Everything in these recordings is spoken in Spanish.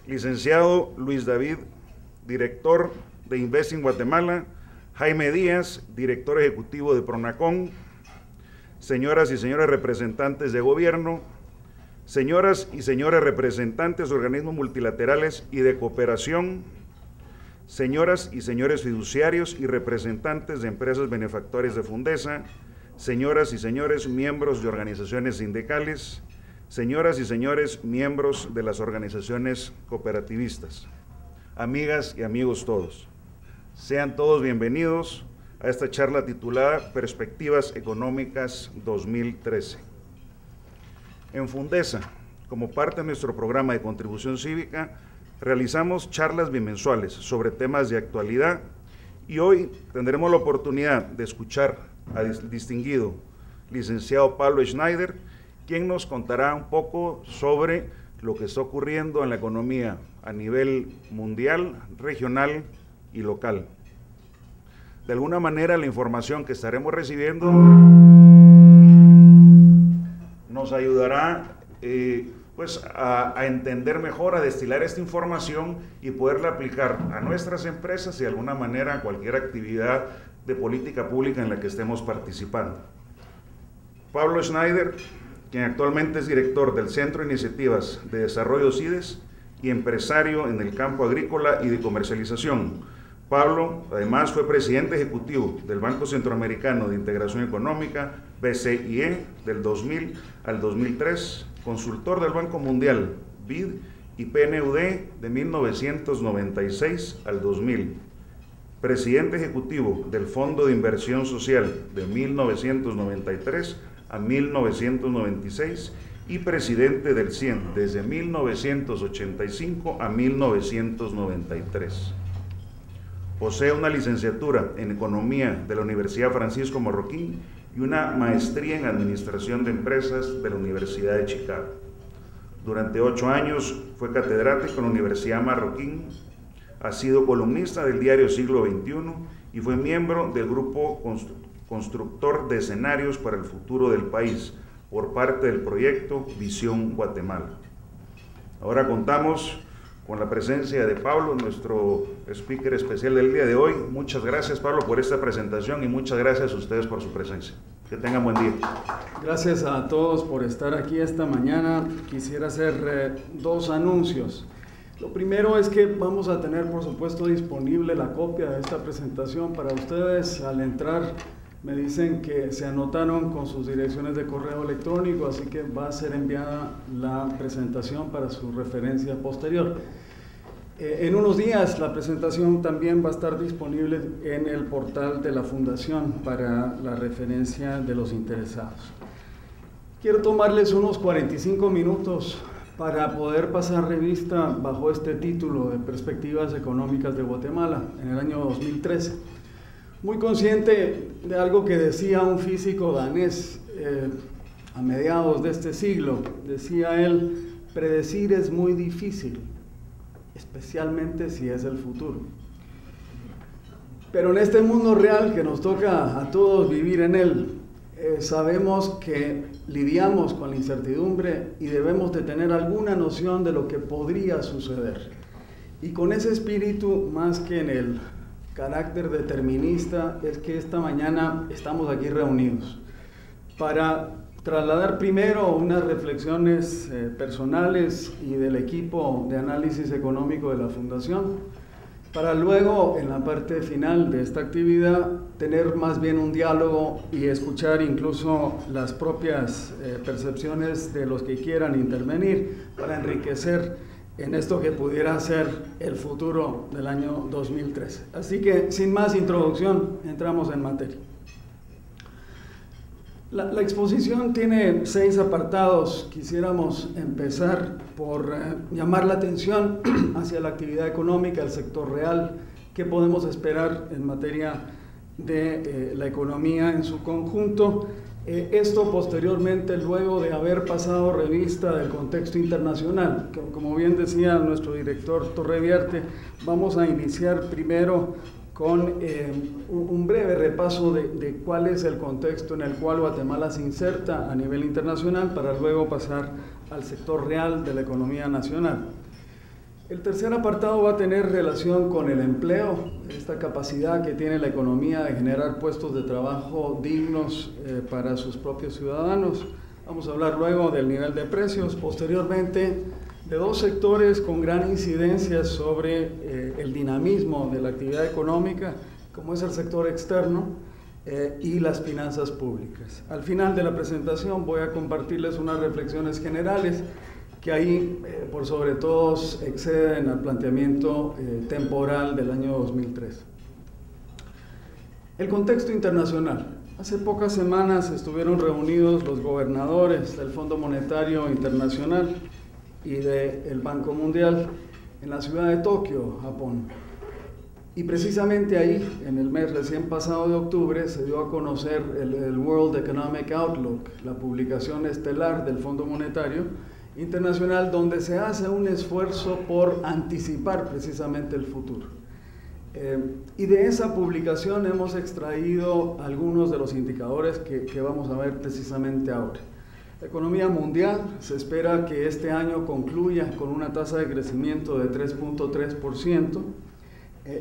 licenciado Luis David, director de Investing Guatemala, Jaime Díaz, director ejecutivo de Pronacon, señoras y señores representantes de gobierno, señoras y señores representantes de organismos multilaterales y de cooperación, señoras y señores fiduciarios y representantes de empresas benefactores de Fundesa, señoras y señores miembros de organizaciones sindicales, señoras y señores miembros de las organizaciones cooperativistas, amigas y amigos todos. Sean todos bienvenidos a esta charla titulada Perspectivas Económicas 2013. En Fundesa, como parte de nuestro programa de contribución cívica, realizamos charlas bimensuales sobre temas de actualidad y hoy tendremos la oportunidad de escuchar al distinguido licenciado Pablo Schneider, quien nos contará un poco sobre lo que está ocurriendo en la economía a nivel mundial, regional y local. De alguna manera, la información que estaremos recibiendo nos ayudará a entender mejor, a destilar esta información y poderla aplicar a nuestras empresas y de alguna manera a cualquier actividad de política pública en la que estemos participando. Pablo Schneider, quien actualmente es director del Centro de Iniciativas de Desarrollo CIDES y empresario en el campo agrícola y de comercialización. Pablo, además, fue presidente ejecutivo del Banco Centroamericano de Integración Económica, BCIE, del 2000 al 2003, consultor del Banco Mundial, BID, y PNUD de 1996 al 2000, presidente ejecutivo del Fondo de Inversión Social de 1993 a 1996 y presidente del CIEN desde 1985 a 1993. Posee una licenciatura en Economía de la Universidad Francisco Marroquín y una maestría en Administración de Empresas de la Universidad de Chicago. Durante 8 años fue catedrático en la Universidad Marroquín, ha sido columnista del diario Siglo XXI y fue miembro del grupo constructor de escenarios para el futuro del país por parte del proyecto Visión Guatemala. Ahora contamos con la presencia de Pablo, nuestro speaker especial del día de hoy. Muchas gracias, Pablo, por esta presentación y muchas gracias a ustedes por su presencia. Que tengan buen día. Gracias a todos por estar aquí esta mañana. Quisiera hacer 2 anuncios. Lo primero es que vamos a tener, por supuesto, disponible la copia de esta presentación para ustedes. Al entrar me dicen que se anotaron con sus direcciones de correo electrónico, así que va a ser enviada la presentación para su referencia posterior. En unos días la presentación también va a estar disponible en el portal de la Fundación para la referencia de los interesados. Quiero tomarles unos 45 minutos para poder pasar revista bajo este título de Perspectivas Económicas de Guatemala en el año 2013. Muy consciente de algo que decía un físico danés a mediados de este siglo. Decía él, predecir es muy difícil, especialmente si es el futuro. Pero en este mundo real que nos toca a todos vivir en él, sabemos que lidiamos con la incertidumbre y debemos de tener alguna noción de lo que podría suceder. Y con ese espíritu, más que en el carácter determinista, es que esta mañana estamos aquí reunidos para trasladar primero unas reflexiones personales y del equipo de análisis económico de la Fundación, para luego, en la parte final de esta actividad, tener más bien un diálogo y escuchar incluso las propias percepciones de los que quieran intervenir para enriquecer en esto que pudiera ser el futuro del año 2013. Así que, sin más introducción, entramos en materia. La exposición tiene 6 apartados. Quisiéramos empezar por llamar la atención hacia la actividad económica, el sector real, qué podemos esperar en materia de la economía en su conjunto. Esto posteriormente, luego de haber pasado revista del contexto internacional. Como bien decía nuestro director Torreviarte, vamos a iniciar primero con un breve repaso de cuál es el contexto en el cual Guatemala se inserta a nivel internacional, para luego pasar al sector real de la economía nacional. El tercer apartado va a tener relación con el empleo, esta capacidad que tiene la economía de generar puestos de trabajo dignos para sus propios ciudadanos. Vamos a hablar luego del nivel de precios, posteriormente de dos sectores con gran incidencia sobre el dinamismo de la actividad económica, como es el sector externo y las finanzas públicas. Al final de la presentación voy a compartirles unas reflexiones generales que ahí, por sobre todo, exceden al planteamiento temporal del año 2003. El contexto internacional. Hace pocas semanas estuvieron reunidos los gobernadores del Fondo Monetario Internacional y del Banco Mundial en la ciudad de Tokio, Japón. Y precisamente ahí, en el mes recién pasado de octubre, se dio a conocer el World Economic Outlook, la publicación estelar del Fondo Monetario Internacional, donde se hace un esfuerzo por anticipar precisamente el futuro. Y de esa publicación hemos extraído algunos de los indicadores que vamos a ver precisamente ahora. La economía mundial se espera que este año concluya con una tasa de crecimiento de 3.3%,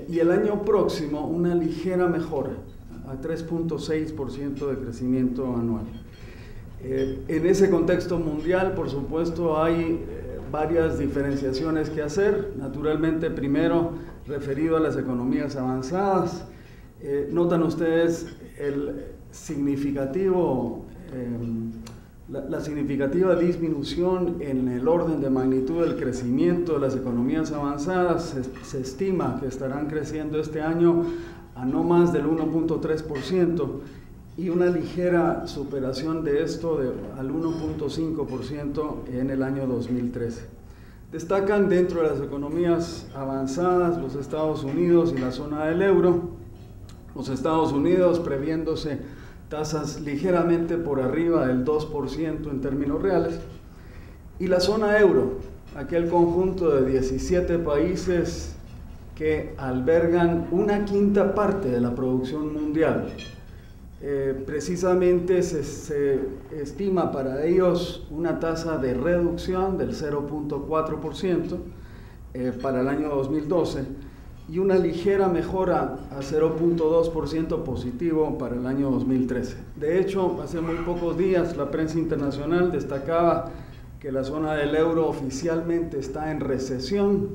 y el año próximo una ligera mejora a 3.6% de crecimiento anual. En ese contexto mundial, por supuesto, hay varias diferenciaciones que hacer. Naturalmente, primero, referido a las economías avanzadas, notan ustedes la significativa disminución en el orden de magnitud del crecimiento de las economías avanzadas. Se estima que estarán creciendo este año a no más del 1.3%, y una ligera superación de esto al 1.5% en el año 2013. Destacan dentro de las economías avanzadas los Estados Unidos y la zona del euro. Los Estados Unidos previéndose tasas ligeramente por arriba del 2% en términos reales, y la zona euro, aquel conjunto de 17 países que albergan una quinta parte de la producción mundial. Precisamente se estima para ellos una tasa de reducción del 0.4% para el año 2012 y una ligera mejora a 0.2% positivo para el año 2013. De hecho, hace muy pocos días la prensa internacional destacaba que la zona del euro oficialmente está en recesión,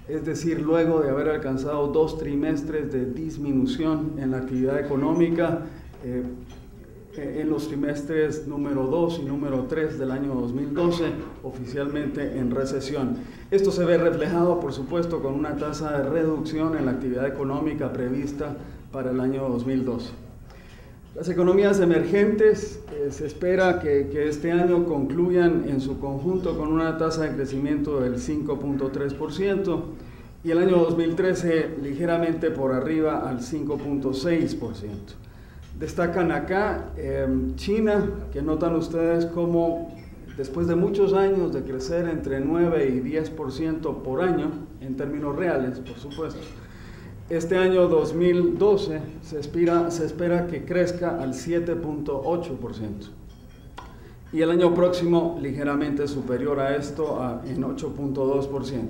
es decir, luego de haber alcanzado 2 trimestres de disminución en la actividad económica, en los trimestres número 2 y número 3 del año 2012, oficialmente en recesión. Esto se ve reflejado, por supuesto, con una tasa de reducción en la actividad económica prevista para el año 2012. Las economías emergentes se espera que este año concluyan en su conjunto con una tasa de crecimiento del 5.3% y el año 2013 ligeramente por arriba al 5.6%. Destacan acá China, que notan ustedes cómo después de muchos años de crecer entre 9 y 10% por año, en términos reales, por supuesto, este año 2012 se espera que crezca al 7.8%. Y el año próximo ligeramente superior a esto, en 8.2%.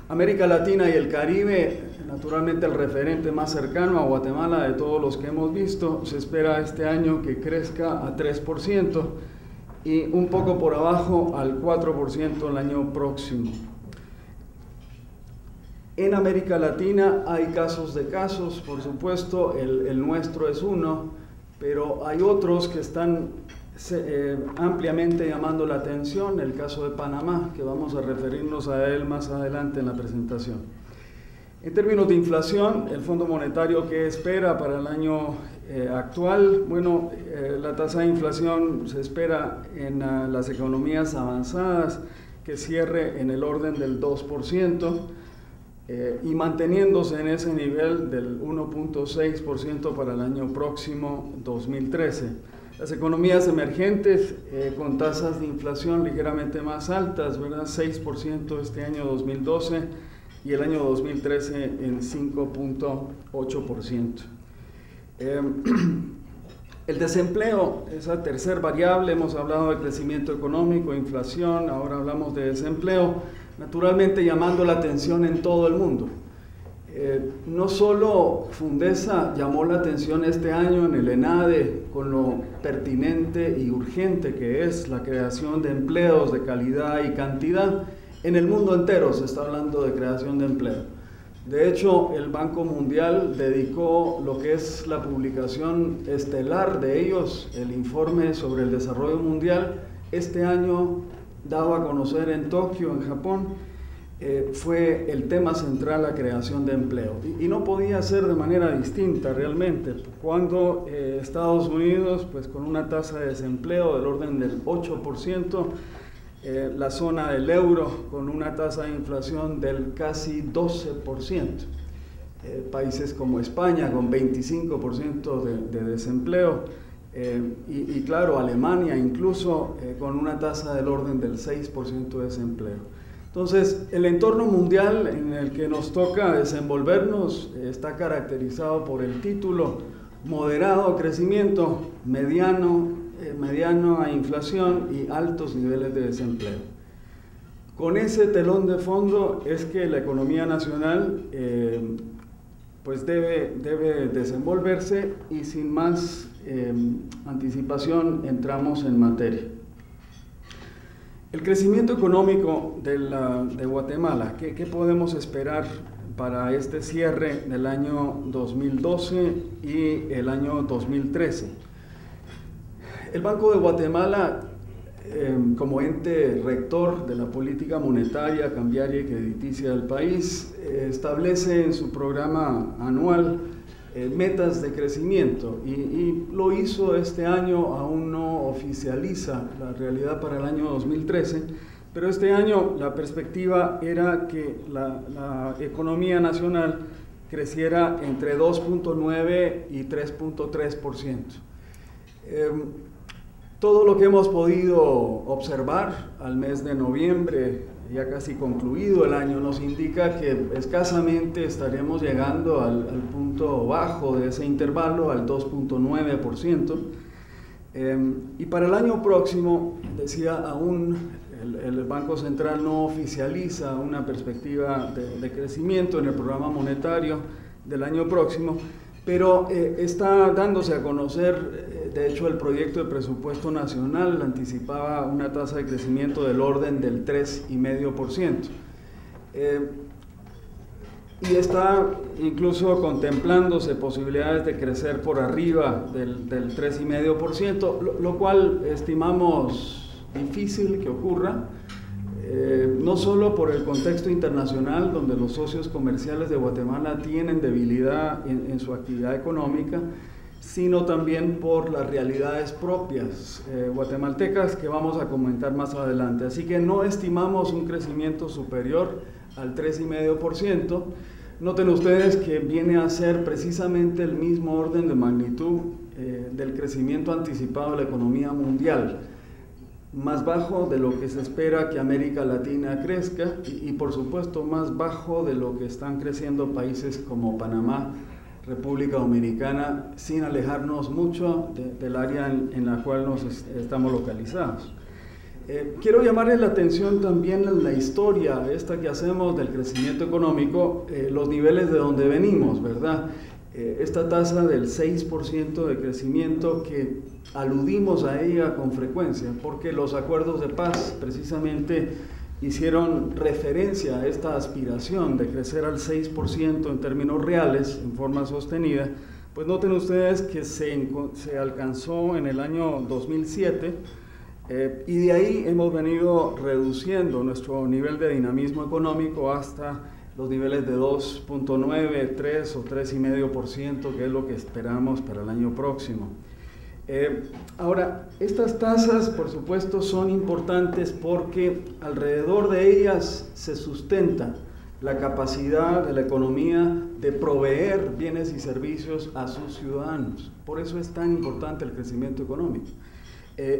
América Latina y el Caribe, naturalmente el referente más cercano a Guatemala de todos los que hemos visto, se espera este año que crezca a 3% y un poco por abajo al 4% el año próximo. En América Latina hay casos de casos, por supuesto, el nuestro es uno, pero hay otros que están ampliamente llamando la atención, el caso de Panamá, que vamos a referirnos a él más adelante en la presentación. En términos de inflación, el Fondo Monetario, ¿qué espera para el año actual? Bueno, la tasa de inflación se espera en las economías avanzadas que cierre en el orden del 2%, y manteniéndose en ese nivel del 1.6% para el año próximo 2013. Las economías emergentes con tasas de inflación ligeramente más altas, ¿verdad? 6% este año 2012 y el año 2013 en 5.8%. El desempleo, esa tercer variable, hemos hablado de crecimiento económico, inflación, ahora hablamos de desempleo. naturalmente llamando la atención en todo el mundo. No solo Fundesa llamó la atención este año en el ENADE con lo pertinente y urgente que es la creación de empleos de calidad y cantidad. En el mundo entero se está hablando de creación de empleo. De hecho, el Banco Mundial dedicó lo que es la publicación estelar de ellos, el informe sobre el desarrollo mundial, este año dado a conocer en Tokio, en Japón. Fue el tema central la creación de empleo y no podía ser de manera distinta realmente cuando Estados Unidos, pues con una tasa de desempleo del orden del 8%, la zona del euro con una tasa de inflación del casi 12%, países como España con 25% de desempleo, y claro, Alemania incluso con una tasa del orden del 6% de desempleo. Entonces, el entorno mundial en el que nos toca desenvolvernos está caracterizado por el título moderado crecimiento, mediana inflación y altos niveles de desempleo. Con ese telón de fondo es que la economía nacional pues debe desenvolverse y sin más anticipación entramos en materia. El crecimiento económico de Guatemala, ¿qué podemos esperar para este cierre del año 2012 y el año 2013? El Banco de Guatemala, como ente rector de la política monetaria, cambiaria y crediticia del país, establece en su programa anual metas de crecimiento y lo hizo este año. Aún no oficializa la realidad para el año 2013, pero este año la perspectiva era que la economía nacional creciera entre 2.9 y 3.3%. Todo lo que hemos podido observar al mes de noviembre, ya casi concluido el año, nos indica que escasamente estaremos llegando al punto bajo de ese intervalo, al 2.9%. Y para el año próximo, decía, aún el Banco Central no oficializa una perspectiva de crecimiento en el programa monetario del año próximo, pero está dándose a conocer, de hecho el proyecto de presupuesto nacional anticipaba una tasa de crecimiento del orden del 3,5%. Y está incluso contemplándose posibilidades de crecer por arriba del 3,5%, lo cual estimamos difícil que ocurra, no solo por el contexto internacional, donde los socios comerciales de Guatemala tienen debilidad en su actividad económica, sino también por las realidades propias guatemaltecas que vamos a comentar más adelante. Así que no estimamos un crecimiento superior al 3,5%. Noten ustedes que viene a ser precisamente el mismo orden de magnitud del crecimiento anticipado de la economía mundial, más bajo de lo que se espera que América Latina crezca y por supuesto más bajo de lo que están creciendo países como Panamá, República Dominicana, sin alejarnos mucho del área en la cual nos estamos localizados. Quiero llamarles la atención también en la historia esta que hacemos del crecimiento económico, los niveles de donde venimos, ¿verdad? Esta tasa del 6% de crecimiento que aludimos a ella con frecuencia, porque los acuerdos de paz precisamente hicieron referencia a esta aspiración de crecer al 6% en términos reales, en forma sostenida. Pues noten ustedes que se alcanzó en el año 2007, y de ahí hemos venido reduciendo nuestro nivel de dinamismo económico hasta los niveles de 2.9, 3 o 3,5%, que es lo que esperamos para el año próximo. Ahora, estas tasas, por supuesto, son importantes porque alrededor de ellas se sustenta la capacidad de la economía de proveer bienes y servicios a sus ciudadanos. Por eso es tan importante el crecimiento económico.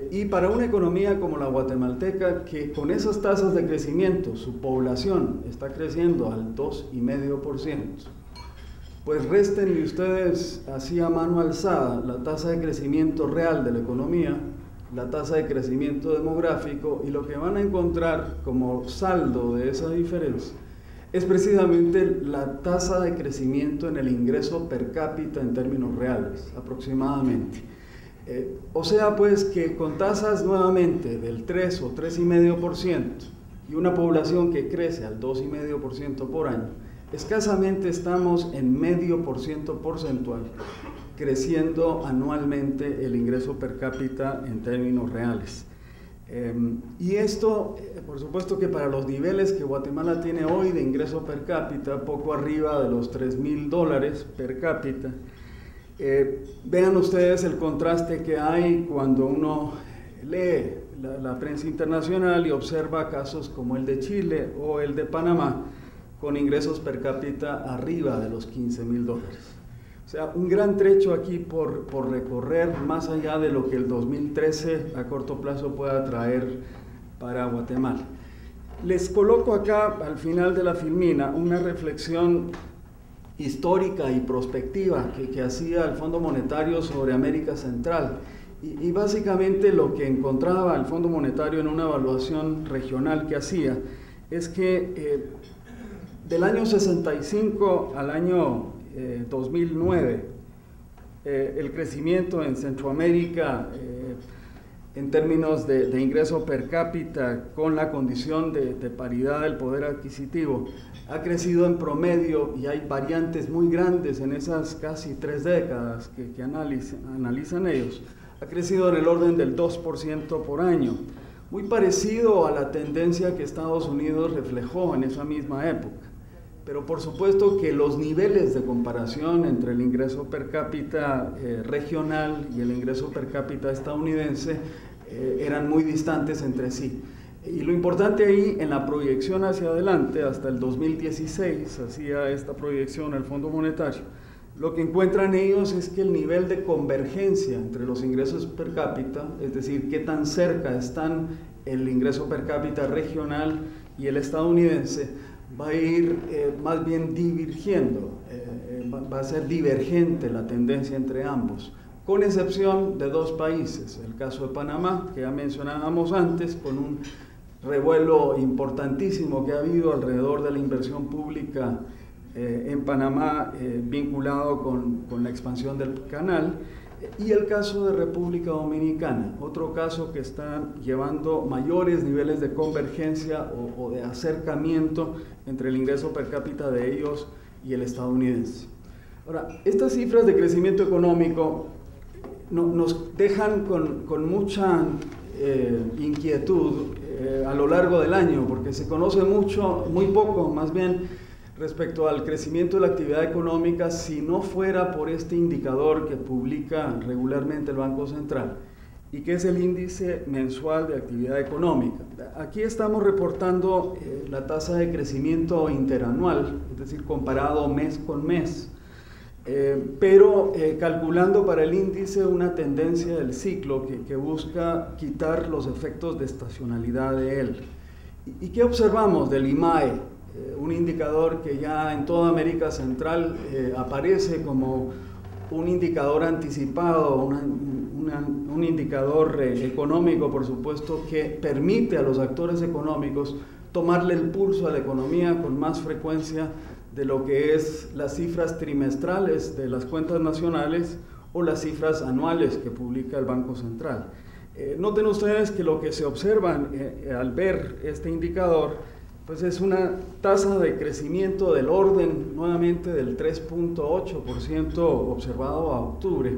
Y para una economía como la guatemalteca, que con esas tasas de crecimiento, su población está creciendo al 2,5%, pues réstenle ustedes así a mano alzada la tasa de crecimiento real de la economía, la tasa de crecimiento demográfico, y lo que van a encontrar como saldo de esa diferencia es precisamente la tasa de crecimiento en el ingreso per cápita en términos reales, aproximadamente. O sea, pues, que con tasas nuevamente del 3 o 3,5% y una población que crece al 2,5% por año, escasamente estamos en 0,5% porcentual creciendo anualmente el ingreso per cápita en términos reales. Y esto, por supuesto que para los niveles que Guatemala tiene hoy de ingreso per cápita, poco arriba de los $3,000 per cápita, vean ustedes el contraste que hay cuando uno lee la prensa internacional y observa casos como el de Chile o el de Panamá, con ingresos per cápita arriba de los $15,000. O sea, un gran trecho aquí por recorrer, más allá de lo que el 2013 a corto plazo pueda traer para Guatemala. Les coloco acá, al final de la filmina, una reflexión histórica y prospectiva que hacía el Fondo Monetario sobre América Central. Y básicamente lo que encontraba el Fondo Monetario en una evaluación regional que hacía es que del año 65 al año 2009, el crecimiento en Centroamérica en términos de ingreso per cápita con la condición de paridad del poder adquisitivo ha crecido en promedio, y hay variantes muy grandes en esas casi 3 décadas que analizan ellos, ha crecido en el orden del 2% por año, muy parecido a la tendencia que Estados Unidos reflejó en esa misma época. Pero por supuesto que los niveles de comparación entre el ingreso per cápita regional y el ingreso per cápita estadounidense eran muy distantes entre sí. Y lo importante ahí, en la proyección hacia adelante, hasta el 2016, hacía esta proyección el Fondo Monetario, lo que encuentran ellos es que el nivel de convergencia entre los ingresos per cápita, es decir, qué tan cerca están el ingreso per cápita regional y el estadounidense, va a ir más bien divergiendo, va a ser divergente la tendencia entre ambos, con excepción de 2 países, el caso de Panamá, que ya mencionábamos antes, con un revuelo importantísimo que ha habido alrededor de la inversión pública en Panamá vinculado con la expansión del canal, y el caso de República Dominicana, otro caso que está llevando mayores niveles de convergencia o de acercamiento entre el ingreso per cápita de ellos y el estadounidense. Ahora, estas cifras de crecimiento económico nos dejan con mucha inquietud a lo largo del año, porque se conoce muy poco más bien, respecto al crecimiento de la actividad económica, si no fuera por este indicador que publica regularmente el Banco Central, y que es el índice mensual de actividad económica. Aquí estamos reportando la tasa de crecimiento interanual, es decir, comparado mes con mes, pero calculando para el índice una tendencia del ciclo que busca quitar los efectos de estacionalidad de él. ¿Y qué observamos del IMAE? Un indicador que ya en toda América Central aparece como un indicador anticipado, un indicador económico, por supuesto, que permite a los actores económicos tomarle el pulso a la economía con más frecuencia de lo que es las cifras trimestrales de las cuentas nacionales o las cifras anuales que publica el Banco Central. Noten ustedes que lo que se observan al ver este indicador pues es una tasa de crecimiento del orden nuevamente del 3,8% observado a octubre.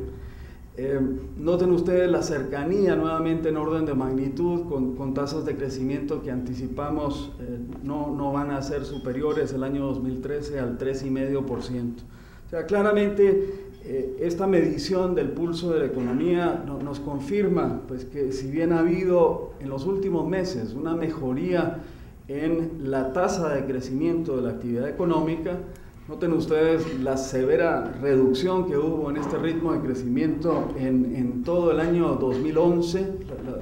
Noten ustedes la cercanía nuevamente en orden de magnitud con tasas de crecimiento que anticipamos no van a ser superiores el año 2013 al 3,5%. O sea, claramente esta medición del pulso de la economía nos confirma pues, que si bien ha habido en los últimos meses una mejoría en la tasa de crecimiento de la actividad económica, noten ustedes la severa reducción que hubo en este ritmo de crecimiento en todo el año 2011,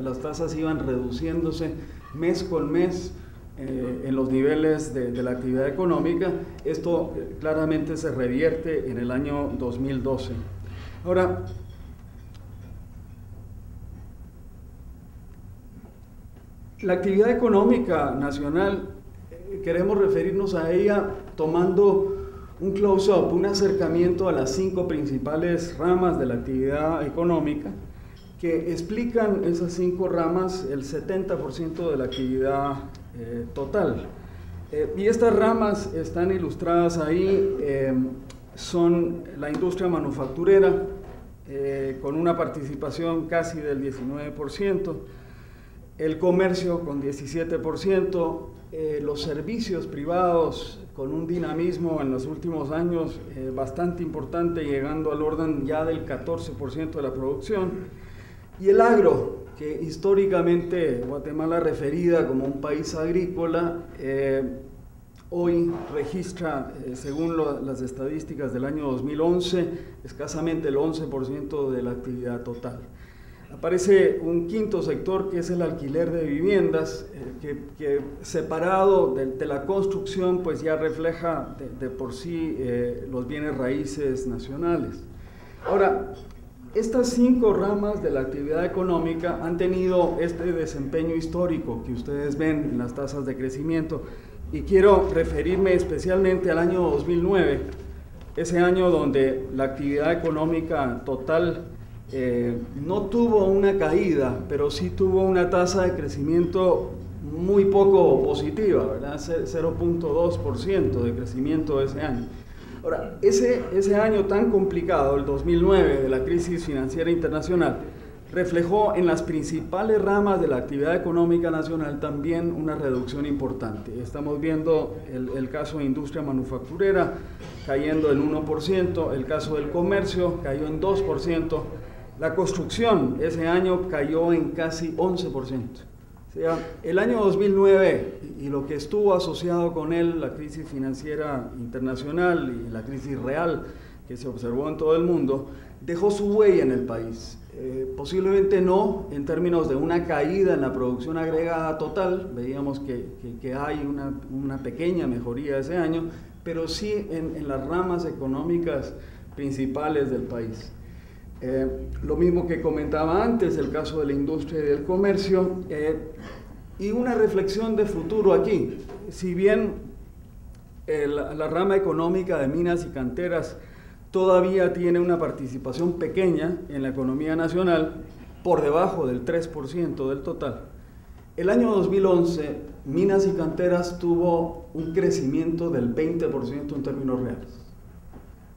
las tasas iban reduciéndose mes con mes en los niveles de la actividad económica. Esto claramente se revierte en el año 2012. Ahora, La actividad económica nacional, queremos referirnos a ella tomando un close-up, un acercamiento a las 5 principales ramas de la actividad económica, que explican esas 5 ramas el 70% de la actividad total. Y estas ramas están ilustradas ahí, son la industria manufacturera, con una participación casi del 19%, el comercio con 17%, los servicios privados con un dinamismo en los últimos años bastante importante, llegando al orden ya del 14% de la producción, y el agro, que históricamente Guatemala referida como un país agrícola, hoy registra, según las estadísticas del año 2011, escasamente el 11% de la actividad total. Aparece un quinto sector, que es el alquiler de viviendas, que separado de la construcción, pues ya refleja de por sí los bienes raíces nacionales. Ahora, estas 5 ramas de la actividad económica han tenido este desempeño histórico que ustedes ven en las tasas de crecimiento, y quiero referirme especialmente al año 2009, ese año donde la actividad económica total no tuvo una caída, pero sí tuvo una tasa de crecimiento muy poco positiva, ¿verdad? 0.2% de crecimiento ese año. Ahora, ese año tan complicado, el 2009, de la crisis financiera internacional, reflejó en las principales ramas de la actividad económica nacional también una reducción importante. Estamos viendo el caso de industria manufacturera cayendo en 1%, el caso del comercio cayó en 2%, la construcción ese año cayó en casi 11%. O sea, el año 2009 y lo que estuvo asociado con él, la crisis financiera internacional y la crisis real que se observó en todo el mundo, dejó su huella en el país. Posiblemente no en términos de una caída en la producción agregada total, veíamos que hay una pequeña mejoría ese año, pero sí en las ramas económicas principales del país. Lo mismo que comentaba antes, el caso de la industria y del comercio, y una reflexión de futuro aquí. Si bien la rama económica de minas y canteras todavía tiene una participación pequeña en la economía nacional, por debajo del 3% del total, el año 2011 minas y canteras tuvo un crecimiento del 20% en términos reales.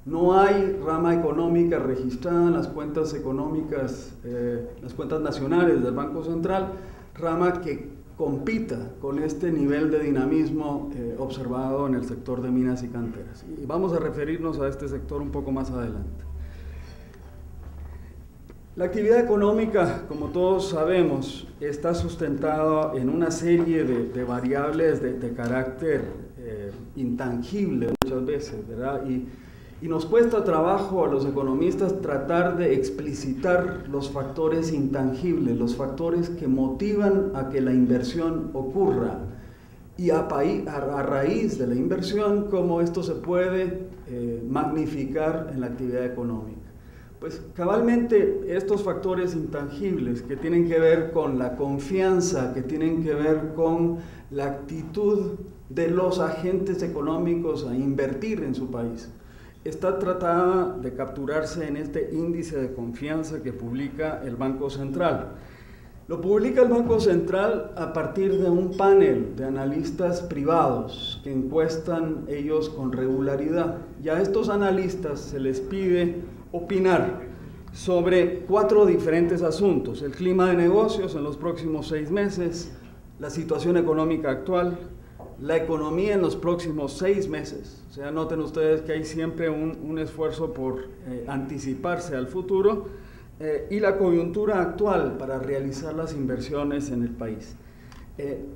No hay rama económica registrada en las cuentas económicas, las cuentas nacionales del Banco Central, rama que compita con este nivel de dinamismo observado en el sector de minas y canteras. Y vamos a referirnos a este sector un poco más adelante. La actividad económica, como todos sabemos, está sustentada en una serie de variables de carácter intangible muchas veces, ¿verdad? Y nos cuesta trabajo a los economistas tratar de explicitar los factores intangibles, los factores que motivan a que la inversión ocurra y a raíz de la inversión, cómo esto se puede magnificar en la actividad económica. Pues cabalmente estos factores intangibles que tienen que ver con la confianza, que tienen que ver con la actitud de los agentes económicos a invertir en su país, está tratada de capturarse en este índice de confianza que publica el Banco Central. Lo publica el Banco Central a partir de un panel de analistas privados que encuestan ellos con regularidad. Y a estos analistas se les pide opinar sobre 4 diferentes asuntos: el clima de negocios en los próximos 6 meses, la situación económica actual, la economía en los próximos 6 meses, o sea, noten ustedes que hay siempre un esfuerzo por anticiparse al futuro, y la coyuntura actual para realizar las inversiones en el país.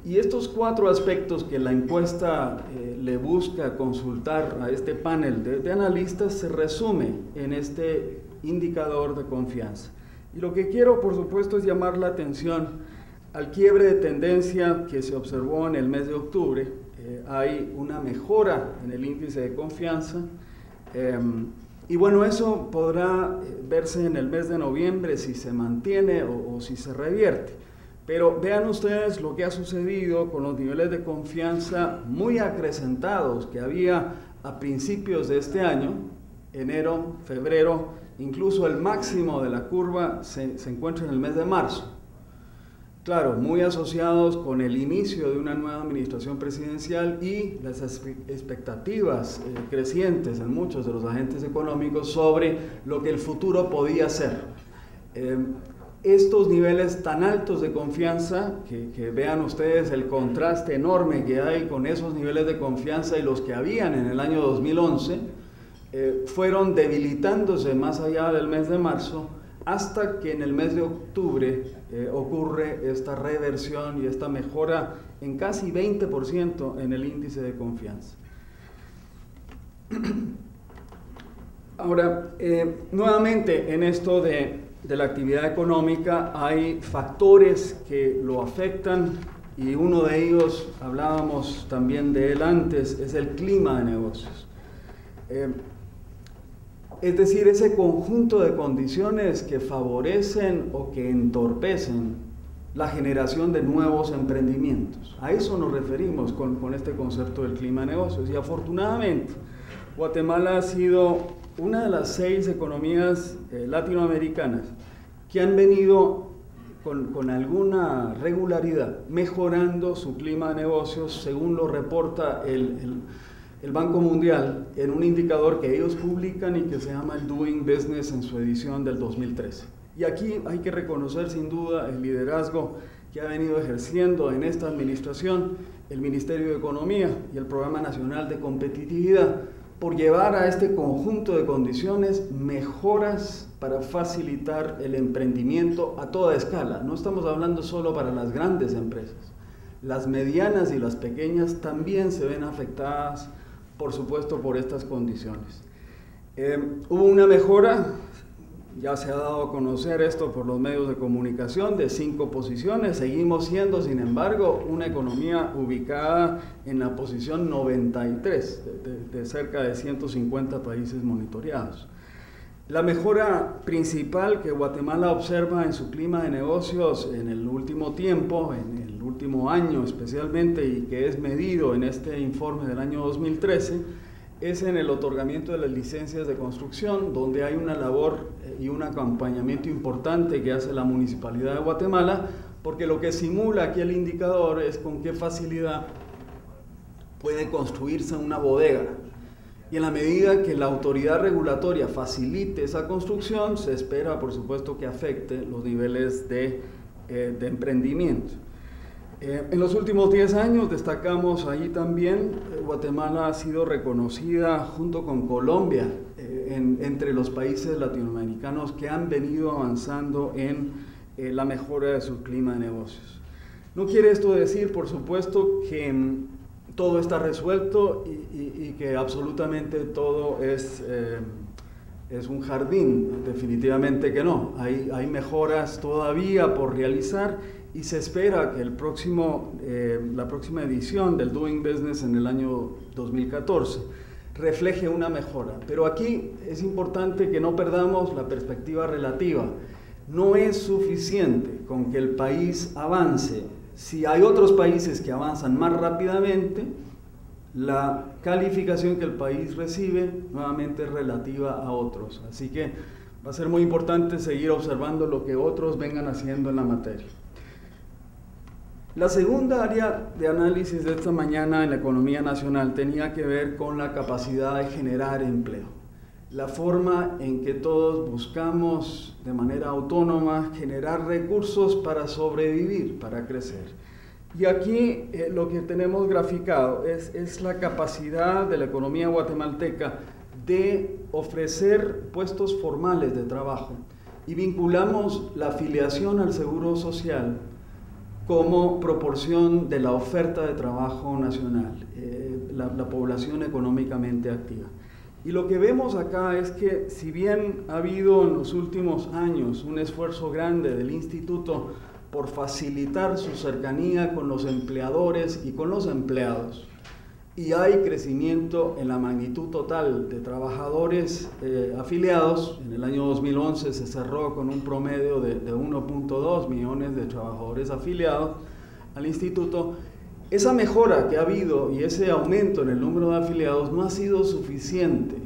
Y estos 4 aspectos que la encuesta le busca consultar a este panel de analistas se resume en este indicador de confianza. Y lo que quiero, por supuesto, es llamar la atención al quiebre de tendencia que se observó en el mes de octubre. Hay una mejora en el índice de confianza, y bueno, eso podrá verse en el mes de noviembre si se mantiene o si se revierte. Pero vean ustedes lo que ha sucedido con los niveles de confianza muy acrecentados que había a principios de este año, enero, febrero, incluso el máximo de la curva se encuentra en el mes de marzo. Claro, muy asociados con el inicio de una nueva administración presidencial y las expectativas crecientes en muchos de los agentes económicos sobre lo que el futuro podía ser. Estos niveles tan altos de confianza, que vean ustedes el contraste enorme que hay con esos niveles de confianza y los que habían en el año 2011, fueron debilitándose más allá del mes de marzo, hasta que en el mes de octubre ocurre esta reversión y esta mejora en casi 20% en el índice de confianza. Ahora, nuevamente en esto de la actividad económica hay factores que lo afectan y uno de ellos, hablábamos también de él antes, es el clima de negocios. Es decir, ese conjunto de condiciones que favorecen o que entorpecen la generación de nuevos emprendimientos. A eso nos referimos con este concepto del clima de negocios. Y afortunadamente, Guatemala ha sido una de las 6 economías latinoamericanas que han venido con alguna regularidad mejorando su clima de negocios, según lo reporta el Banco Mundial en un indicador que ellos publican y que se llama el Doing Business en su edición del 2013. Y aquí hay que reconocer sin duda el liderazgo que ha venido ejerciendo en esta administración el Ministerio de Economía y el Programa Nacional de Competitividad por llevar a este conjunto de condiciones mejoras para facilitar el emprendimiento a toda escala. No estamos hablando solo para las grandes empresas. Las medianas y las pequeñas también se ven afectadas, por supuesto, por estas condiciones. Hubo una mejora, ya se ha dado a conocer esto por los medios de comunicación, de 5 posiciones. Seguimos siendo, sin embargo, una economía ubicada en la posición 93 de cerca de 150 países monitoreados. La mejora principal que Guatemala observa en su clima de negocios en el último tiempo, en el último año especialmente, y que es medido en este informe del año 2013, es en el otorgamiento de las licencias de construcción, donde hay una labor y un acompañamiento importante que hace la Municipalidad de Guatemala, porque lo que simula aquí el indicador es con qué facilidad puede construirse una bodega. Y en la medida que la autoridad regulatoria facilite esa construcción, se espera, por supuesto, que afecte los niveles de emprendimiento. En los últimos 10 años, destacamos ahí también, Guatemala ha sido reconocida junto con Colombia entre los países latinoamericanos que han venido avanzando en la mejora de su clima de negocios. No quiere esto decir, por supuesto, que todo está resuelto y que absolutamente todo es un jardín. Definitivamente que no. Hay mejoras todavía por realizar y se espera que la próxima edición del Doing Business en el año 2014 refleje una mejora. Pero aquí es importante que no perdamos la perspectiva relativa. No es suficiente con que el país avance. Si hay otros países que avanzan más rápidamente, la calificación que el país recibe nuevamente es relativa a otros. Así que va a ser muy importante seguir observando lo que otros vengan haciendo en la materia. La segunda área de análisis de esta mañana en la economía nacional tenía que ver con la capacidad de generar empleo. La forma en que todos buscamos de manera autónoma generar recursos para sobrevivir, para crecer. Y aquí lo que tenemos graficado es la capacidad de la economía guatemalteca de ofrecer puestos formales de trabajo y vinculamos la afiliación al Seguro Social como proporción de la oferta de trabajo nacional, la población económicamente activa. Y lo que vemos acá es que si bien ha habido en los últimos años un esfuerzo grande del Instituto por facilitar su cercanía con los empleadores y con los empleados, y hay crecimiento en la magnitud total de trabajadores afiliados. En el año 2011 se cerró con un promedio de 1.2 millones de trabajadores afiliados al instituto. Esa mejora que ha habido y ese aumento en el número de afiliados no ha sido suficiente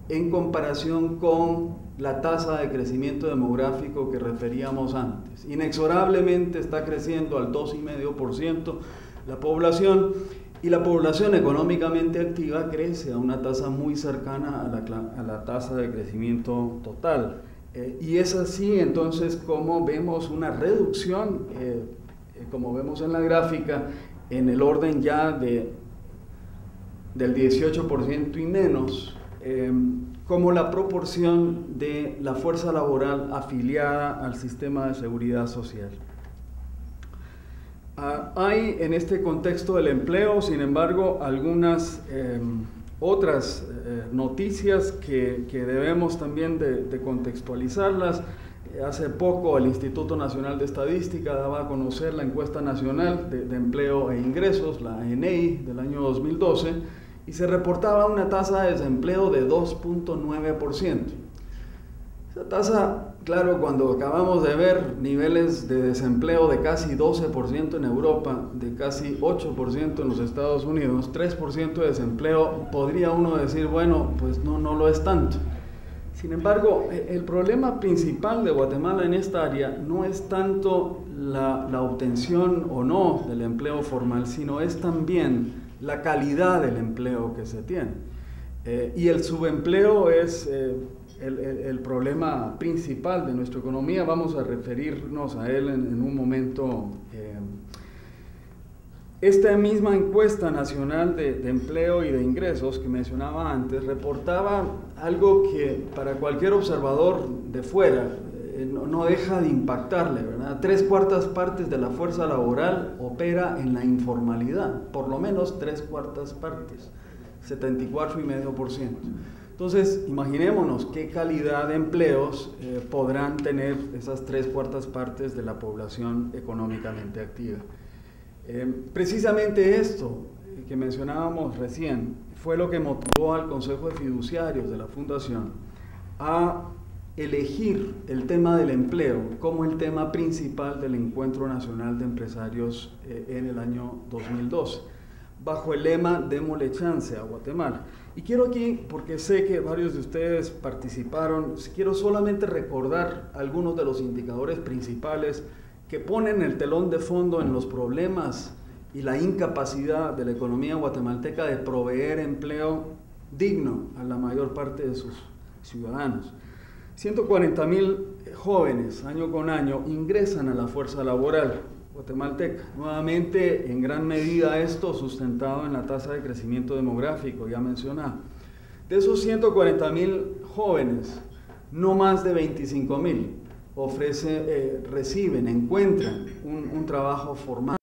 en comparación con la tasa de crecimiento demográfico que referíamos antes. Inexorablemente está creciendo al 2,5% la población, y la población económicamente activa crece a una tasa muy cercana a la tasa de crecimiento total. Y es así entonces como vemos una reducción, como vemos en la gráfica, en el orden ya del 18% y menos, como la proporción de la fuerza laboral afiliada al sistema de seguridad social. Hay en este contexto del empleo, sin embargo, algunas otras noticias que debemos también de contextualizarlas. Hace poco el Instituto Nacional de Estadística daba a conocer la encuesta nacional de empleo e ingresos, la ENEI, del año 2012, y se reportaba una tasa de desempleo de 2.9%. Esa tasa, claro, cuando acabamos de ver niveles de desempleo de casi 12% en Europa, de casi 8% en los Estados Unidos, 3% de desempleo, podría uno decir, bueno, pues no lo es tanto. Sin embargo, el problema principal de Guatemala en esta área no es tanto la obtención o no del empleo formal, sino es también la calidad del empleo que se tiene. Y el subempleo es el problema principal de nuestra economía. Vamos a referirnos a él en un momento. Esta misma encuesta nacional de empleo y de ingresos que mencionaba antes reportaba algo que para cualquier observador de fuera no deja de impactarle, ¿verdad? 3/4 partes de la fuerza laboral opera en la informalidad, por lo menos 3/4 partes, 74,5%. Entonces, imaginémonos qué calidad de empleos podrán tener esas 3/4 partes de la población económicamente activa. Precisamente esto que mencionábamos recién fue lo que motivó al Consejo de Fiduciarios de la Fundación a elegir el tema del empleo como el tema principal del Encuentro Nacional de Empresarios en el año 2012, bajo el lema "Démosle chance a Guatemala". Y quiero aquí, porque sé que varios de ustedes participaron, quiero solamente recordar algunos de los indicadores principales que ponen el telón de fondo en los problemas y la incapacidad de la economía guatemalteca de proveer empleo digno a la mayor parte de sus ciudadanos. 140,000 jóvenes año con año ingresan a la fuerza laboral guatemalteca. Nuevamente, en gran medida esto sustentado en la tasa de crecimiento demográfico ya mencionado. De esos 140,000 jóvenes, no más de 25,000 encuentran un trabajo formal.